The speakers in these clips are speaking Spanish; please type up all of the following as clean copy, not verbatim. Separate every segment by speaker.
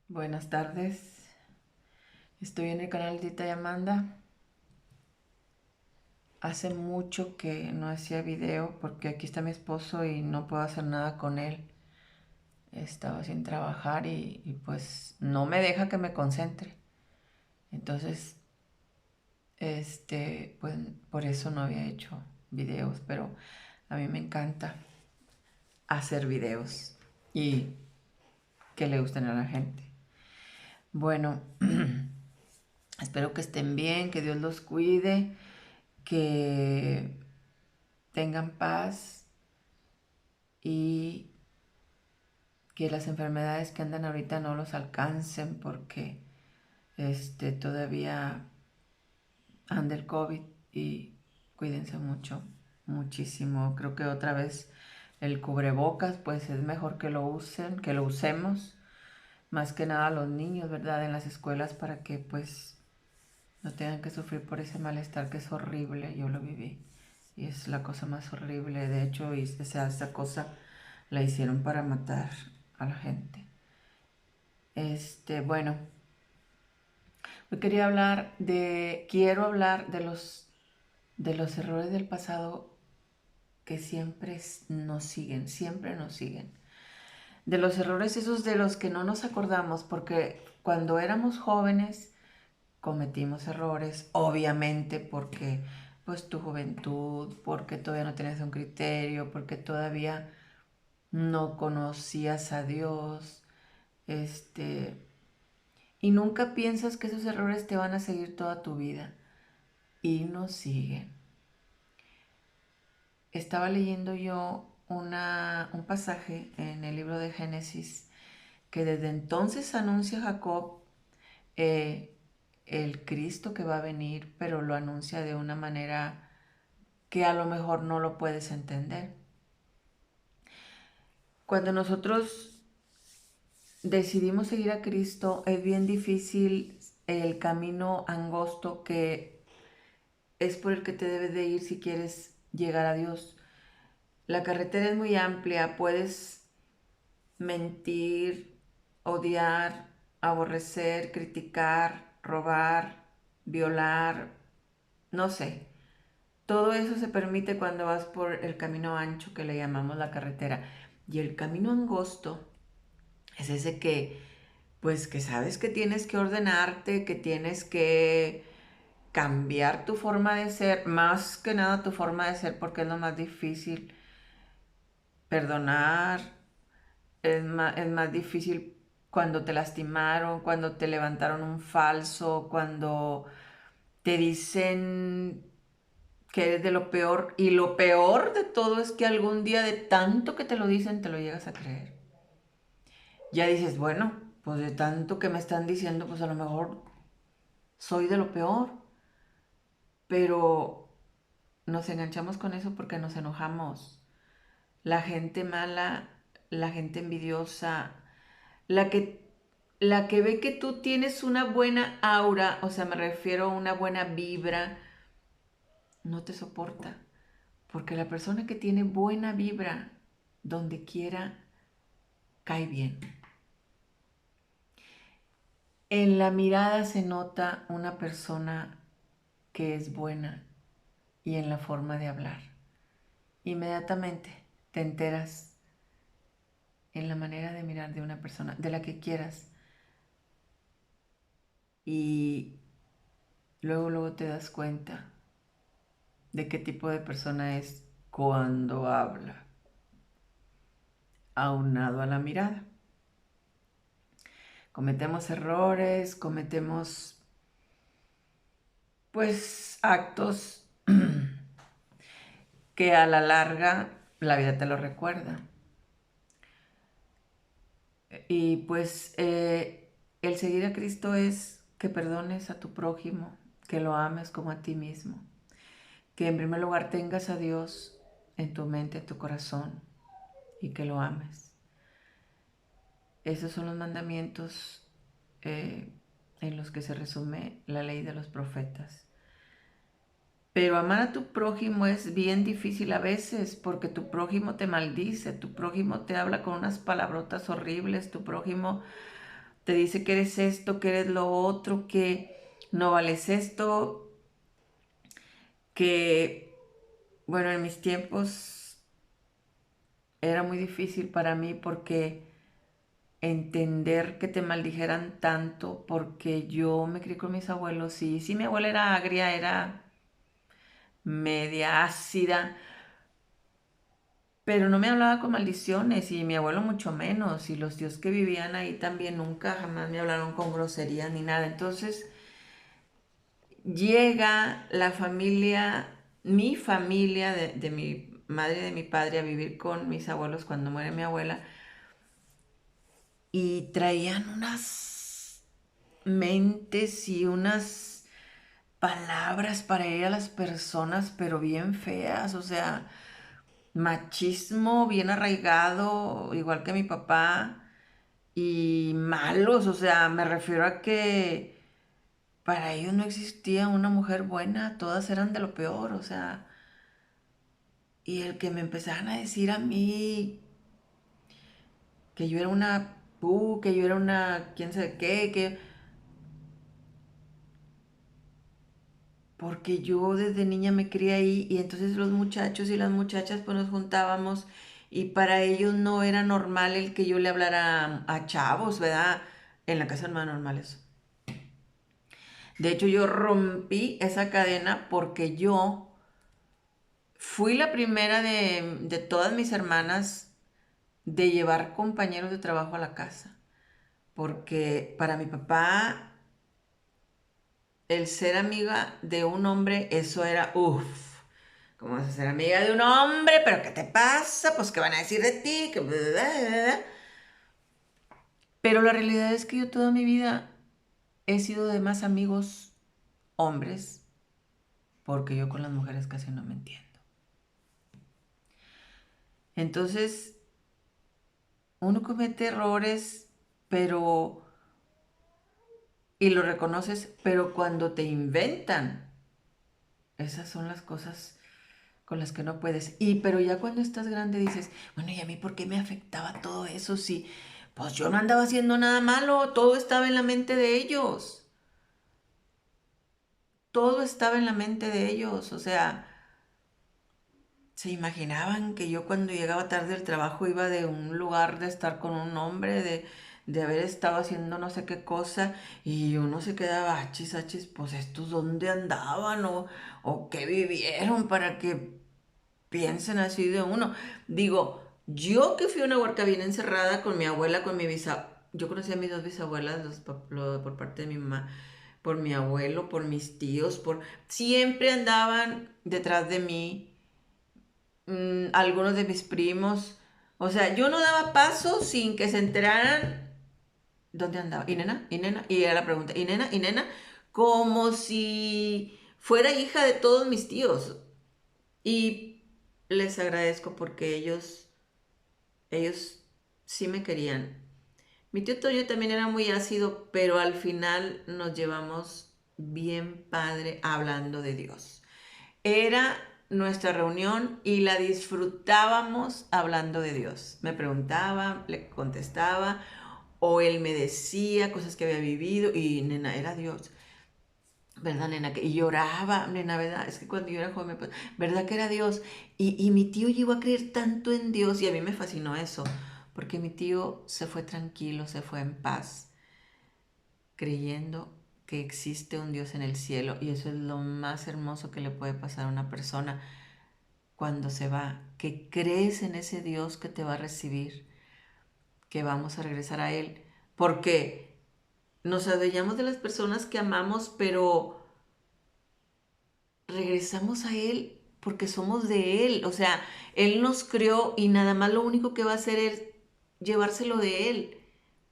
Speaker 1: Buenas tardes, estoy en el canal de Tita y Amanda. Hace mucho que no hacía video porque aquí está mi esposo y no puedo hacer nada con él. Estaba sin trabajar y no me deja que me concentre. Entonces, pues por eso no había hecho videos, pero a mí me encanta hacer videos y que le gusten a la gente. Bueno, espero que estén bien, que Dios los cuide, que tengan paz y que las enfermedades que andan ahorita no los alcancen porque todavía anda el COVID y cuídense mucho, muchísimo. Creo que otra vez el cubrebocas pues es mejor que lo usen, que lo usemos, más que nada los niños, ¿verdad? En las escuelas para que pues no tengan que sufrir por ese malestar que es horrible. Yo lo viví y es la cosa más horrible. De hecho, esa cosa la hicieron para matar a la gente. Bueno, hoy quiero hablar de los errores del pasado que siempre nos siguen. De los errores esos de los que no nos acordamos, porque cuando éramos jóvenes cometimos errores, obviamente porque pues tu juventud, porque todavía no tenías un criterio, porque todavía no conocías a Dios, y nunca piensas que esos errores te van a seguir toda tu vida. Y nos siguen. Estaba leyendo yo un pasaje en el libro de Génesis que desde entonces anuncia Jacob eh, el Cristo que va a venir, pero lo anuncia de una manera que a lo mejor no lo puedes entender. Cuando nosotros decidimos seguir a Cristo, es bien difícil el camino angosto que es por el que te debes de ir si quieres llegar a Dios. La carretera es muy amplia, puedes mentir, odiar, aborrecer, criticar, robar, violar, no sé. Todo eso se permite cuando vas por el camino ancho que le llamamos la carretera. Y el camino angosto es ese pues que sabes que tienes que ordenarte, que tienes que cambiar tu forma de ser, más que nada tu forma de ser, porque es lo más difícil. Perdonar, es más difícil cuando te lastimaron, cuando te levantaron un falso, cuando te dicen que eres de lo peor. Y lo peor de todo es que algún día de tanto que te lo dicen, te lo llegas a creer. Ya dices, bueno, pues de tanto que me están diciendo, pues a lo mejor soy de lo peor. Pero nos enganchamos con eso porque nos enojamos. La gente mala, la gente envidiosa, la que, la que ve que tú tienes una buena aura, o sea, me refiero a una buena vibra, no te soporta. Porque la persona que tiene buena vibra, donde quiera, cae bien. En la mirada se nota una persona que es buena y en la forma de hablar. Inmediatamente te enteras en la manera de mirar de una persona, de la que quieras. Y luego te das cuenta de qué tipo de persona es cuando habla, aunado a la mirada. Cometemos errores, cometemos pues actos que a la larga la vida te lo recuerda. Y pues el seguir a Cristo es que perdones a tu prójimo, que lo ames como a ti mismo, que en primer lugar tengas a Dios en tu mente, en tu corazón y que lo ames. Esos son los mandamientos en los que se resume la ley de los profetas. Pero amar a tu prójimo es bien difícil a veces porque tu prójimo te maldice, tu prójimo te habla con unas palabrotas horribles, tu prójimo te dice que eres esto, que eres lo otro, que no vales esto, que, bueno, en mis tiempos era muy difícil para mí porque entender que te maldijeran tanto, porque yo me crié con mis abuelos y sí, mi abuela era agria, era media ácida, pero no me hablaba con maldiciones y mi abuelo mucho menos y los tíos que vivían ahí también nunca, jamás me hablaron con groserías ni nada. Entonces llega la familia, mi familia de mi madre y de mi padre a vivir con mis abuelos cuando muere mi abuela y traían unas mentes y unas palabras para herir a las personas, pero bien feas, o sea, machismo bien arraigado, igual que mi papá, y malos, o sea, me refiero a que para ellos no existía una mujer buena, todas eran de lo peor, o sea, y el que me empezaran a decir a mí que yo era una que yo era una quién sabe qué, que porque yo desde niña me crié ahí y entonces los muchachos y las muchachas pues nos juntábamos y para ellos no era normal el que yo le hablara a chavos, ¿verdad? En la casa no era normal eso. De hecho yo rompí esa cadena porque yo fui la primera de todas mis hermanas de llevar compañeros de trabajo a la casa. Porque para mi papá el ser amiga de un hombre, eso era, uff, ¿cómo vas a ser amiga de un hombre? ¿Pero qué te pasa? Pues, ¿qué van a decir de ti? Que bla, bla, bla, bla. Pero la realidad es que yo toda mi vida he sido de más amigos hombres, porque yo con las mujeres casi no me entiendo. Entonces, uno comete errores, pero, y lo reconoces, pero cuando te inventan, esas son las cosas con las que no puedes. Pero ya cuando estás grande dices, bueno, ¿y a mí por qué me afectaba todo eso? Si, pues yo no andaba haciendo nada malo, todo estaba en la mente de ellos. Todo estaba en la mente de ellos. O sea, se imaginaban que yo cuando llegaba tarde del trabajo iba de un lugar de estar con un hombre, de haber estado haciendo no sé qué cosa, y uno se quedaba, achis, achis, pues estos dónde andaban o qué vivieron para que piensen así de uno. Digo, yo que fui una huerca bien encerrada con mi abuela, con mi bisabuela. Yo conocí a mis dos bisabuelas, por parte de mi mamá, por mi abuelo, por mis tíos, siempre andaban detrás de mí, algunos de mis primos. O sea, yo no daba paso sin que se enteraran dónde andaba. ¿Y nena? ¿Y nena? Y era la pregunta, ¿y nena? ¿Y nena? Como si fuera hija de todos mis tíos. Y les agradezco porque ellos sí me querían. Mi tío Toño también era muy ácido, pero al final nos llevamos bien padre hablando de Dios. Era nuestra reunión y la disfrutábamos hablando de Dios. Me preguntaba, le contestaba, o él me decía cosas que había vivido y nena, era Dios. ¿Verdad, nena? Y lloraba, nena, ¿verdad? Es que cuando yo era joven, pues, ¿verdad que era Dios? Y mi tío llegó a creer tanto en Dios y a mí me fascinó eso, porque mi tío se fue tranquilo, se fue en paz, creyendo que existe un Dios en el cielo y eso es lo más hermoso que le puede pasar a una persona cuando se va, que crees en ese Dios que te va a recibir, que vamos a regresar a Él, porque nos adueñamos de las personas que amamos, pero regresamos a Él porque somos de Él. O sea, Él nos creó y nada más lo único que va a hacer es llevárselo de Él.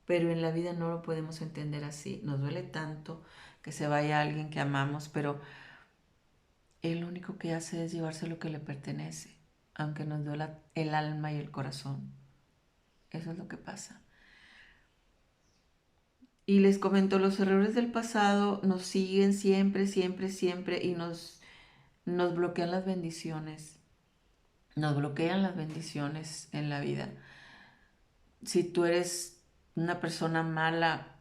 Speaker 1: Pero en la vida no lo podemos entender así. Nos duele tanto que se vaya alguien que amamos, pero Él lo único que hace es llevarse lo que le pertenece, aunque nos duela el alma y el corazón. Eso es lo que pasa. Y les comento, los errores del pasado nos siguen siempre, siempre, siempre y nos bloquean las bendiciones. Nos bloquean las bendiciones en la vida. Si tú eres una persona mala,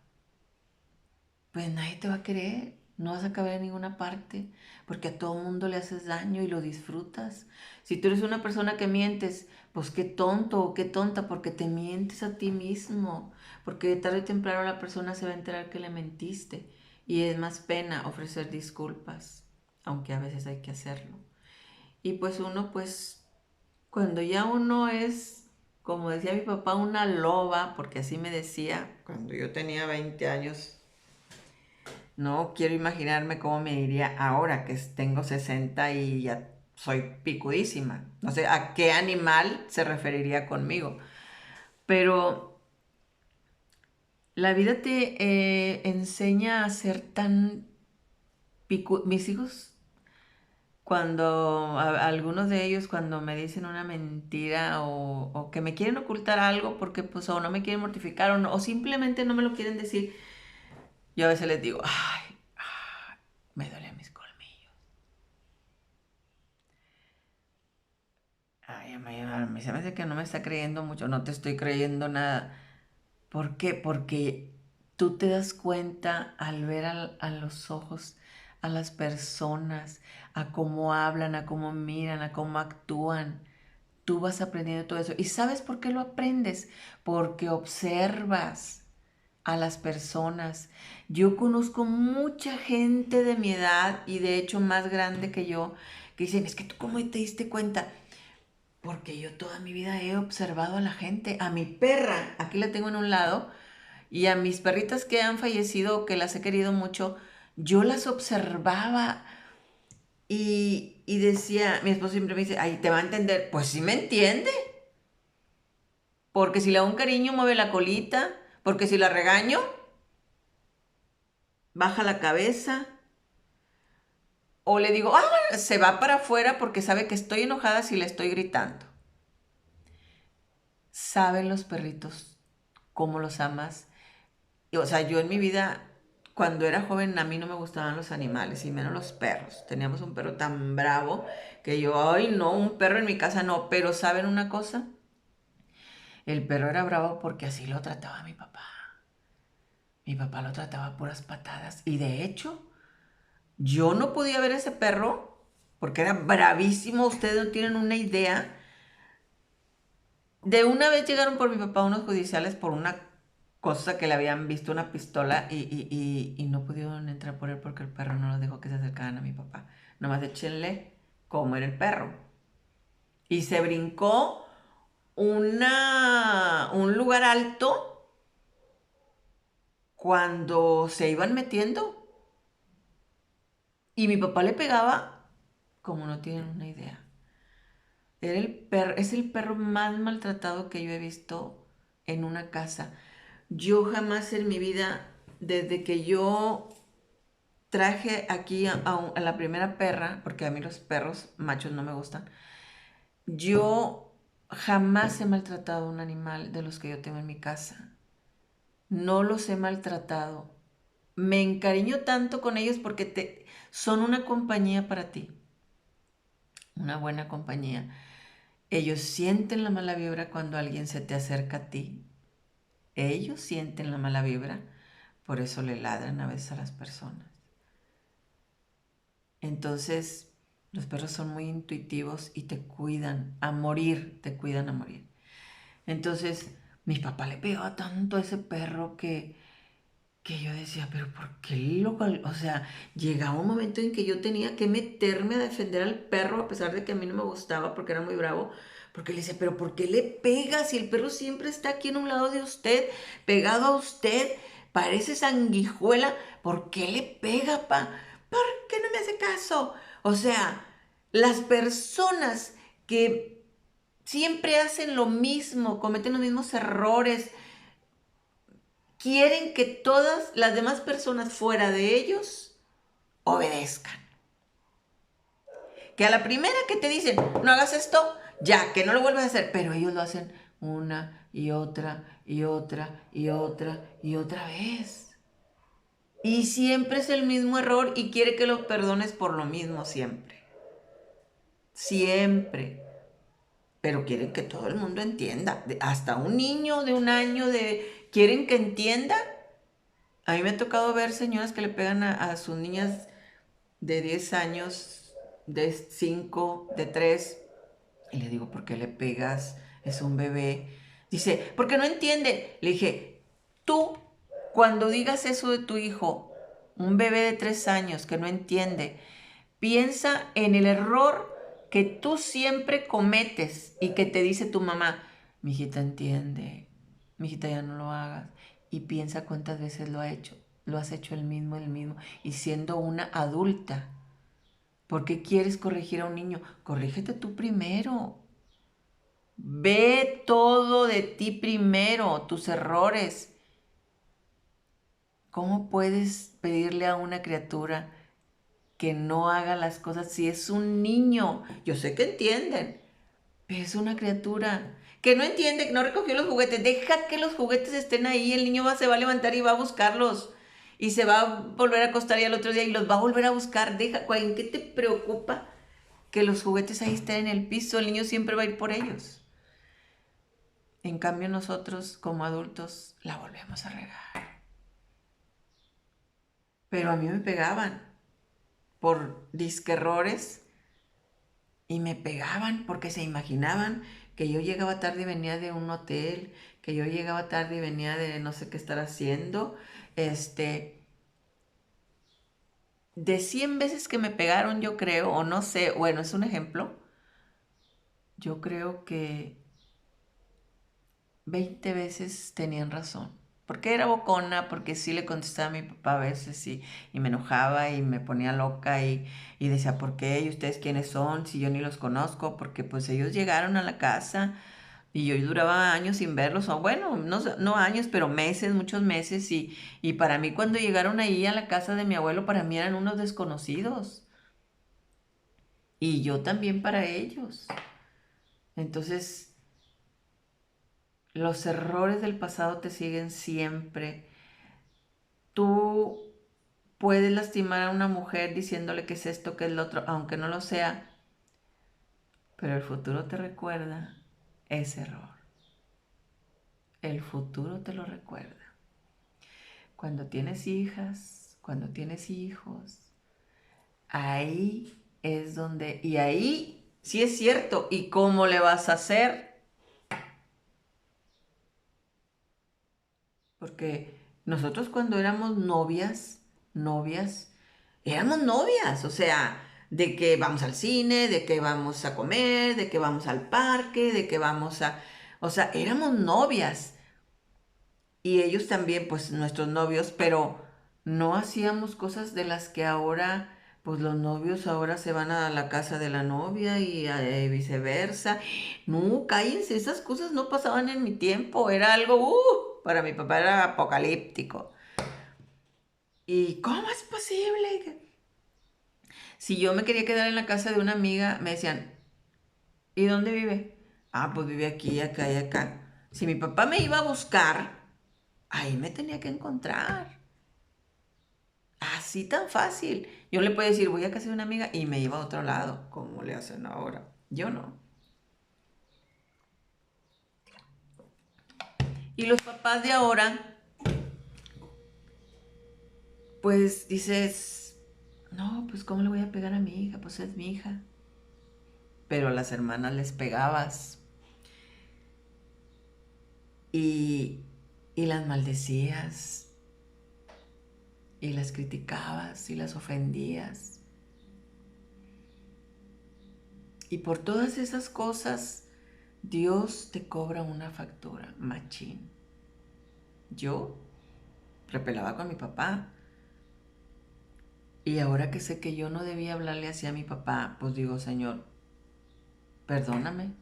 Speaker 1: pues nadie te va a querer, no vas a caber en ninguna parte, porque a todo mundo le haces daño y lo disfrutas. Si tú eres una persona que mientes, pues qué tonto o qué tonta, porque te mientes a ti mismo, porque tarde o temprano la persona se va a enterar que le mentiste y es más pena ofrecer disculpas, aunque a veces hay que hacerlo. Y pues uno, pues cuando ya uno es, como decía mi papá, una loba, porque así me decía cuando yo tenía 20 años, no quiero imaginarme cómo me diría ahora que tengo 60 y ya soy picudísima. No sé a qué animal se referiría conmigo. Pero la vida te enseña a ser tan Mis hijos, algunos de ellos cuando me dicen una mentira o que me quieren ocultar algo porque pues o no me quieren mortificar o simplemente no me lo quieren decir, yo a veces les digo, ay, me duelen mis colmillos. Ay, a mí se me hace que no me está creyendo mucho, no te estoy creyendo nada. ¿Por qué? Porque tú te das cuenta al ver a los ojos a las personas, a cómo hablan, a cómo miran, a cómo actúan. Tú vas aprendiendo todo eso. ¿Y sabes por qué lo aprendes? Porque observas a las personas. Yo conozco mucha gente de mi edad y de hecho más grande que yo que dicen, es que tú cómo te diste cuenta. Porque yo toda mi vida he observado a la gente, a mi perra, aquí la tengo en un lado, y a mis perritas que han fallecido, que las he querido mucho, yo las observaba y decía, mi esposo siempre me dice, ay, te va a entender. Pues sí me entiende, porque si le da un cariño mueve la colita, porque si la regaño, baja la cabeza, o le digo, se va para afuera porque sabe que estoy enojada si le estoy gritando. Saben los perritos cómo los amas. O sea, yo en mi vida, cuando era joven, a mí no me gustaban los animales, y menos los perros. Teníamos un perro tan bravo que yo, ay, no, un perro en mi casa no. Pero ¿saben una cosa? El perro era bravo porque así lo trataba mi papá. Mi papá lo trataba a puras patadas. Y de hecho, yo no podía ver ese perro porque era bravísimo. Ustedes no tienen una idea. De una vez llegaron por mi papá unos judiciales por una cosa que le habían visto una pistola y no pudieron entrar por él porque el perro no los dejó que se acercaran a mi papá. Nomás échenle cómo era el perro. Y se brincó un lugar alto cuando se iban metiendo y mi papá le pegaba como no tienen una idea. Es el perro más maltratado que yo he visto en una casa. Yo jamás en mi vida, desde que yo traje aquí a la primera perra, porque a mí los perros machos no me gustan, yo jamás he maltratado a un animal de los que yo tengo en mi casa. No los he maltratado. Me encariño tanto con ellos porque son una compañía para ti, una buena compañía. Ellos sienten la mala vibra cuando alguien se te acerca a ti. Ellos sienten la mala vibra, por eso le ladran a veces a las personas. Entonces, los perros son muy intuitivos y te cuidan a morir, te cuidan a morir. Entonces, mi papá le pegaba tanto a ese perro que yo decía, pero ¿por qué O sea, llegaba un momento en que yo tenía que meterme a defender al perro a pesar de que a mí no me gustaba porque era muy bravo. Porque le decía, pero ¿por qué le pega si el perro siempre está aquí en un lado de usted, pegado a usted? Parece sanguijuela. ¿Por qué le pega, pa? ¿Por qué no me hace caso? O sea, las personas que siempre hacen lo mismo, cometen los mismos errores, quieren que todas las demás personas fuera de ellos obedezcan. Que a la primera que te dicen, no hagas esto, ya, que no lo vuelvas a hacer, pero ellos lo hacen una y otra y otra y otra y otra vez. Y siempre es el mismo error y quiere que lo perdones por lo mismo siempre. Siempre. Pero quieren que todo el mundo entienda. Hasta un niño de un año quieren que entienda. A mí me ha tocado ver señoras que le pegan a sus niñas de 10 años, de 5, de 3. Y le digo, ¿por qué le pegas? Es un bebé. Dice, porque no entiende. Le dije, tú, cuando digas eso de tu hijo, un bebé de 3 años que no entiende, piensa en el error que tú siempre cometes y que te dice tu mamá, mi hijita entiende, mi hijita ya no lo hagas. Y piensa cuántas veces lo ha hecho. Lo has hecho el mismo. Y siendo una adulta, ¿por qué quieres corregir a un niño? Corrígete tú primero. Ve todo de ti primero, tus errores. ¿Cómo puedes pedirle a una criatura que no haga las cosas si es un niño? Yo sé que entienden, pero es una criatura que no entiende, que no recogió los juguetes. Deja que los juguetes estén ahí, el niño se va a levantar y va a buscarlos. Y se va a volver a acostar y al otro día y los va a volver a buscar. Deja, ¿en qué te preocupa que los juguetes ahí estén en el piso? El niño siempre va a ir por ellos. En cambio nosotros como adultos la volvemos a regar. Pero a mí me pegaban por disque errores y me pegaban porque se imaginaban que yo llegaba tarde y venía de un hotel, que yo llegaba tarde y venía de no sé qué estar haciendo. De 100 veces que me pegaron, yo creo, o no sé, bueno, es un ejemplo, yo creo que 20 veces tenían razón. Porque era bocona, porque sí le contestaba a mi papá a veces y me enojaba y me ponía loca y decía, ¿por qué? ¿Y ustedes quiénes son? Si yo ni los conozco, porque pues ellos llegaron a la casa y yo duraba años sin verlos, o bueno, no años, pero meses, muchos meses. Y para mí cuando llegaron ahí a la casa de mi abuelo, para mí eran unos desconocidos. Y yo también para ellos. Entonces, los errores del pasado te siguen siempre. Tú puedes lastimar a una mujer diciéndole que es esto, que es lo otro, aunque no lo sea, pero el futuro te recuerda ese error. El futuro te lo recuerda. Cuando tienes hijas, cuando tienes hijos, ahí es donde, y ahí sí es cierto, ¿y cómo le vas a hacer? Porque nosotros cuando éramos novias, éramos novias, o sea, de que vamos al cine, de que vamos a comer, de que vamos al parque, de que vamos a... O sea, éramos novias y ellos también, pues nuestros novios, pero no hacíamos cosas de las que ahora, pues los novios ahora se van a la casa de la novia y viceversa. No, cállense, esas cosas no pasaban en mi tiempo, era algo, para mi papá era apocalíptico. ¿Y cómo es posible? Si yo me quería quedar en la casa de una amiga, me decían, ¿y dónde vive? Ah, pues vive aquí, acá y acá. Si mi papá me iba a buscar, ahí me tenía que encontrar. Así tan fácil. Yo le puedo decir, voy a casa de una amiga y me iba a otro lado, como le hacen ahora. Yo no. Y los papás de ahora, pues dices, no, pues ¿cómo le voy a pegar a mi hija? Pues es mi hija. Pero a las hermanas les pegabas y, y las maldecías y las criticabas y las ofendías. Y por todas esas cosas, Dios te cobra una factura, machín. Yo repelaba con mi papá. Y ahora que sé que yo no debía hablarle así a mi papá, pues digo, Señor, perdóname.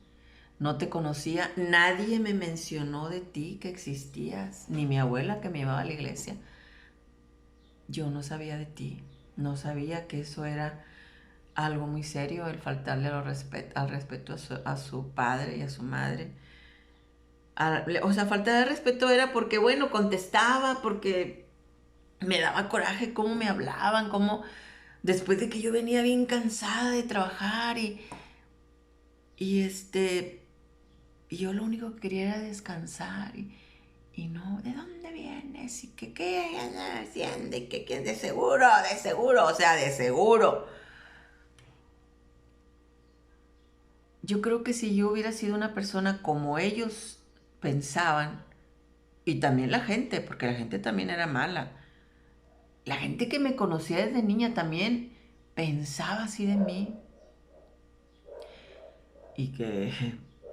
Speaker 1: No te conocía, nadie me mencionó de ti que existías, ni mi abuela que me llevaba a la iglesia. Yo no sabía de ti, no sabía que eso era algo muy serio, el faltarle al respeto a su padre y a su madre. O sea, falta de respeto era porque, bueno, contestaba, porque me daba coraje cómo me hablaban, cómo después de que yo venía bien cansada de trabajar y y yo lo único que quería era descansar y no, ¿de dónde vienes? es? ¿Y qué andan haciendo? ¿Y qué de seguro? O sea, de seguro. Yo creo que si yo hubiera sido una persona como ellos pensaban, y también la gente, porque la gente también era mala, la gente que me conocía desde niña también pensaba así de mí. Y que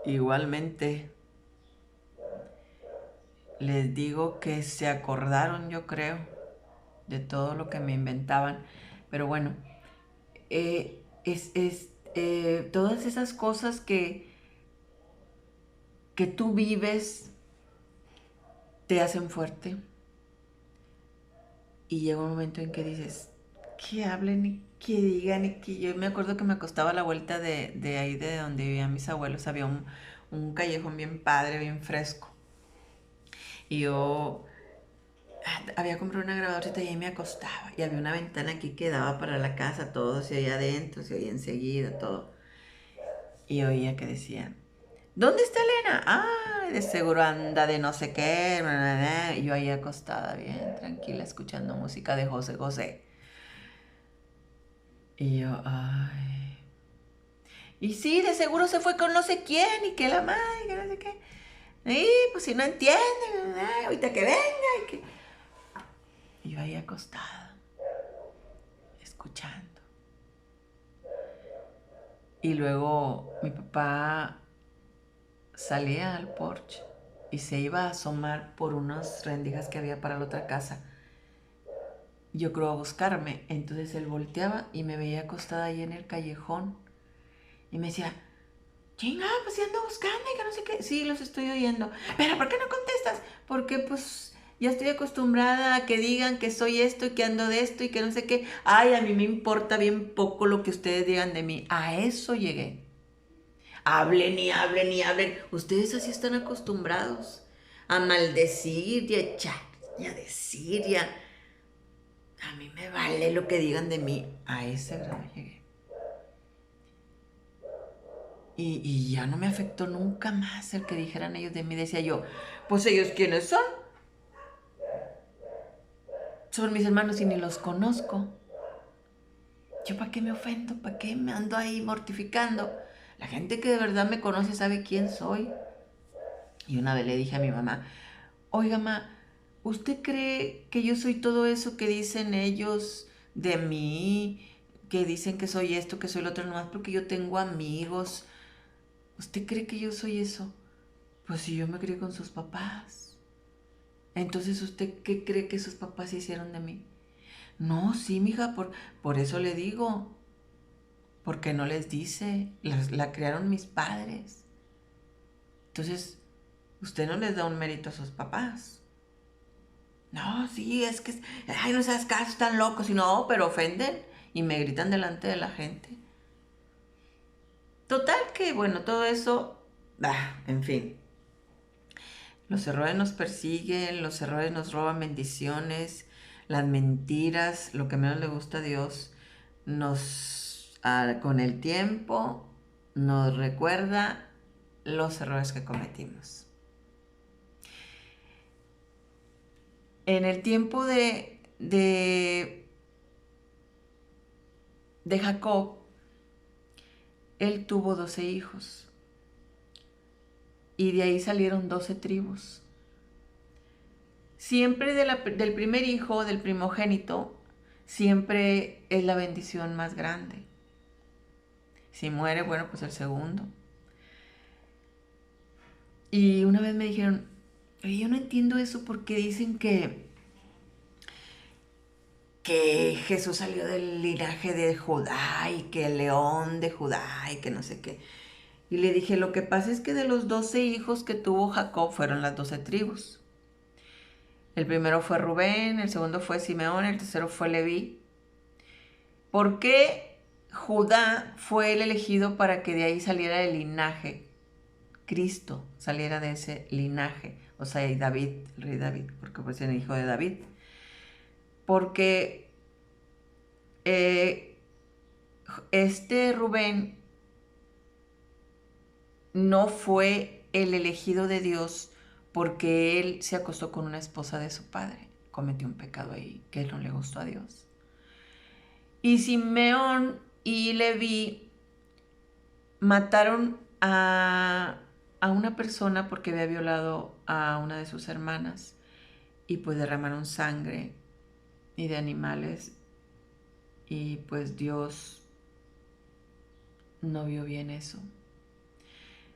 Speaker 1: igualmente les digo que se acordaron, yo creo, de todo lo que me inventaban. Pero bueno, todas esas cosas que tú vives te hacen fuerte. Y llega un momento en que dices, que hablen y que digan y que yo me acuerdo que me acostaba a la vuelta de ahí de donde vivían mis abuelos, había un callejón bien padre, bien fresco. Y yo había comprado una grabadorcita y ahí me acostaba. Y había una ventana aquí que daba para la casa, todo se oía adentro, se oía enseguida, todo. Y oía que decían, ¿dónde está Elena? Ah, de seguro anda de no sé qué. Bla, bla, bla. Y yo ahí acostada, bien tranquila, escuchando música de José José. Y yo, ay. Y sí, de seguro se fue con no sé quién y que la madre, que no sé qué. Y pues si no entiende, ahorita que venga. Y yo ahí acostada, escuchando. Y luego mi papá salía al porche y se iba a asomar por unas rendijas que había para la otra casa. Yo creo a buscarme. Entonces él volteaba y me veía acostada ahí en el callejón. Y me decía, chinga, pues si ando buscando y que no sé qué. Sí, los estoy oyendo. Pero ¿por qué no contestas? Porque pues ya estoy acostumbrada a que digan que soy esto y que ando de esto y que no sé qué. Ay, a mí me importa bien poco lo que ustedes digan de mí. A eso llegué. Hablen y hablen y hablen. Ustedes así están acostumbrados a maldecir y a echar y a decir y a mí me vale lo que digan de mí. A ese grado llegué. Y ya no me afectó nunca más el que dijeran ellos de mí. Decía yo, pues ellos quiénes son. Son mis hermanos y ni los conozco. ¿Yo para qué me ofendo? ¿Para qué me ando ahí mortificando? La gente que de verdad me conoce sabe quién soy. Y una vez le dije a mi mamá, oiga, ma, ¿usted cree que yo soy todo eso que dicen ellos de mí? Que dicen que soy esto, que soy lo otro, nomás porque yo tengo amigos. ¿Usted cree que yo soy eso? Pues si yo me crié con sus papás. Entonces, ¿usted qué cree que sus papás hicieron de mí? No, sí, mija, por eso le digo. Porque no les dice. La crearon mis padres. Entonces, usted no les da un mérito a sus papás. No, sí, es que, ay, no seas caso, están locos. Y no, pero ofenden y me gritan delante de la gente. Total que, bueno, todo eso, en fin. Los errores nos persiguen, los errores nos roban bendiciones, las mentiras, lo que menos le gusta a Dios, con el tiempo nos recuerda los errores que cometimos. En el tiempo de Jacob, él tuvo 12 hijos y de ahí salieron 12 tribus. Siempre del primer hijo, del primogénito, siempre es la bendición más grande. Si muere, bueno, pues el segundo. Y una vez me dijeron, oye, yo no entiendo eso porque dicen que Jesús salió del linaje de Judá y que el león de Judá y que no sé qué. Y le dije, lo que pasa es que de los 12 hijos que tuvo Jacob fueron las 12 tribus. El primero fue Rubén, el segundo fue Simeón, el tercero fue Leví. ¿Por qué Judá fue el elegido para que de ahí saliera el linaje? Cristo saliera de ese linaje, o sea, y David, el rey David, porque fue el hijo de David. Porque este Rubén no fue el elegido de Dios porque él se acostó con una esposa de su padre. Cometió un pecado ahí que no le gustó a Dios. Y Simeón y Leví mataron a una persona porque había violado a una de sus hermanas y pues derramaron sangre y de animales y pues Dios no vio bien eso.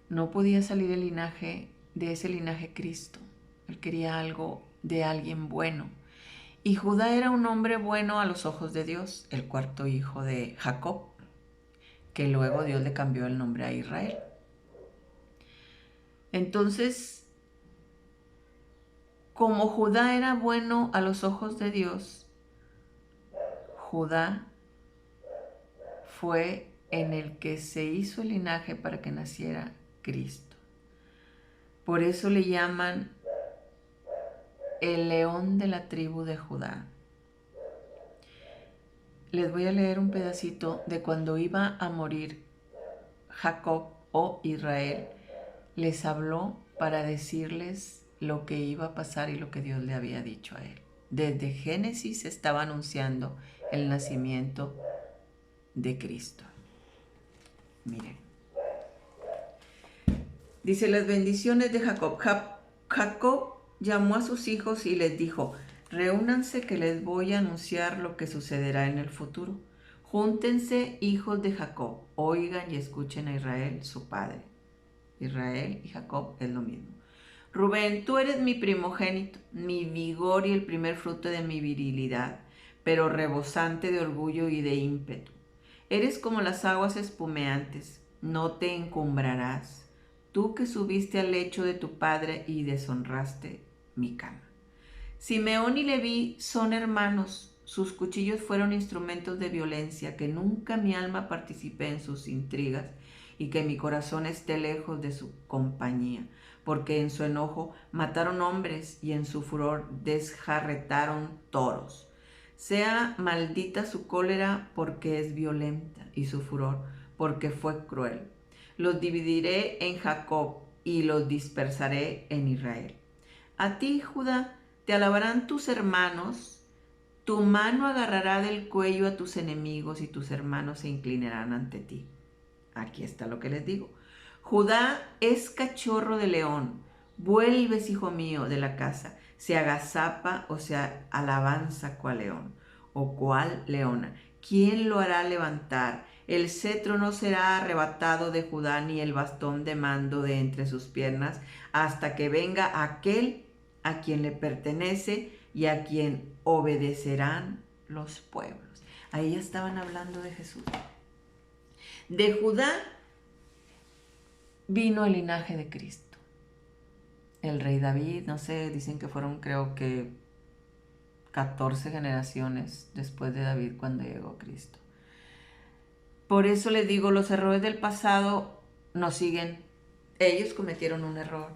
Speaker 1: No podía salir el linaje de ese linaje Cristo. Él quería algo de alguien bueno. Y Judá era un hombre bueno a los ojos de Dios, el cuarto hijo de Jacob, que luego Dios le cambió el nombre a Israel. Entonces, como Judá era bueno a los ojos de Dios, Judá fue en el que se hizo el linaje para que naciera Cristo. Por eso le llaman el león de la tribu de Judá. Les voy a leer un pedacito de cuando iba a morir Jacob o Israel. Les habló para decirles lo que iba a pasar y lo que Dios le había dicho a él. Desde Génesis estaba anunciando el nacimiento de Cristo. Miren. Dice las bendiciones de Jacob. Jacob llamó a sus hijos y les dijo: reúnanse que les voy a anunciar lo que sucederá en el futuro. Júntense, hijos de Jacob, oigan y escuchen a Israel, su padre. Israel y Jacob es lo mismo. Rubén, tú eres mi primogénito, mi vigor y el primer fruto de mi virilidad, pero rebosante de orgullo y de ímpetu. Eres como las aguas espumeantes, no te encumbrarás, tú que subiste al lecho de tu padre y deshonraste mi cama. Simeón y Leví son hermanos, sus cuchillos fueron instrumentos de violencia, que nunca mi alma participe en sus intrigas y que mi corazón esté lejos de su compañía, porque en su enojo mataron hombres y en su furor desjarretaron toros. Sea maldita su cólera porque es violenta y su furor porque fue cruel. Los dividiré en Jacob y los dispersaré en Israel. A ti, Judá, te alabarán tus hermanos, tu mano agarrará del cuello a tus enemigos y tus hermanos se inclinarán ante ti. Aquí está lo que les digo. Judá es cachorro de león. Vuelves, hijo mío, de la casa. Se agazapa o se alabanza cual león o cual leona. ¿Quién lo hará levantar? El cetro no será arrebatado de Judá ni el bastón de mando de entre sus piernas hasta que venga aquel a quien le pertenece y a quien obedecerán los pueblos. Ahí estaban hablando de Jesús. De Judá vino el linaje de Cristo. El rey David, no sé, dicen que fueron creo que 14 generaciones después de David cuando llegó Cristo. Por eso les digo, los errores del pasado nos siguen. Ellos cometieron un error.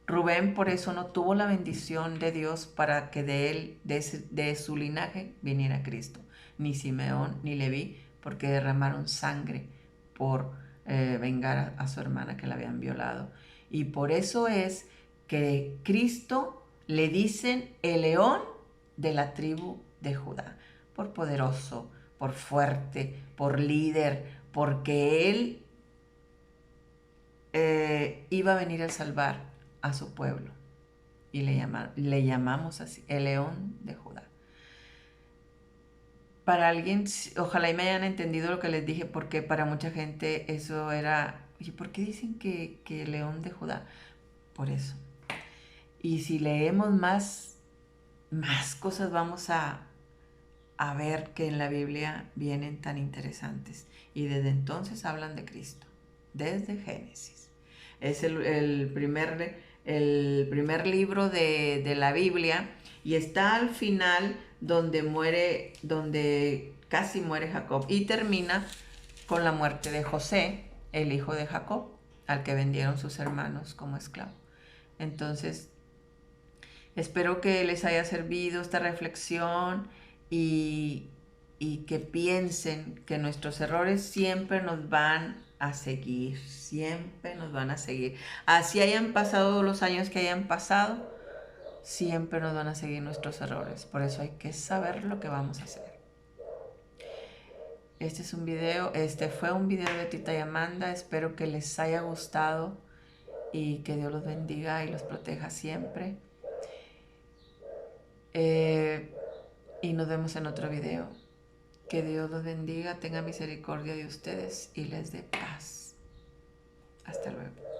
Speaker 1: Rubén por eso no tuvo la bendición de Dios para que de él, de su linaje, viniera Cristo. Ni Simeón ni Leví, porque derramaron sangre por vengar a su hermana que la habían violado. Y por eso es que Cristo le dicen el león de la tribu de Judá, por poderoso, por fuerte, por líder, porque él iba a venir a salvar a su pueblo. Y le llamamos así, el león de Judá. Para alguien, ojalá y me hayan entendido lo que les dije, porque para mucha gente eso era, oye, ¿por qué dicen que el león de Judá? Por eso. Y si leemos más cosas vamos a ver que en la Biblia vienen tan interesantes. Y desde entonces hablan de Cristo, desde Génesis. Es el primer libro de la Biblia y está al final donde casi muere Jacob y termina con la muerte de José, el hijo de Jacob, al que vendieron sus hermanos como esclavo. Entonces, espero que les haya servido esta reflexión y que piensen que nuestros errores siempre nos van a seguir, siempre nos van a seguir. Así hayan pasado los años que hayan pasado, siempre nos van a seguir nuestros errores. Por eso hay que saber lo que vamos a hacer. Este fue un video de Tita y Amanda. Espero que les haya gustado y que Dios los bendiga y los proteja siempre. Y nos vemos en otro video. Que Dios los bendiga, tenga misericordia de ustedes y les dé paz. Hasta luego.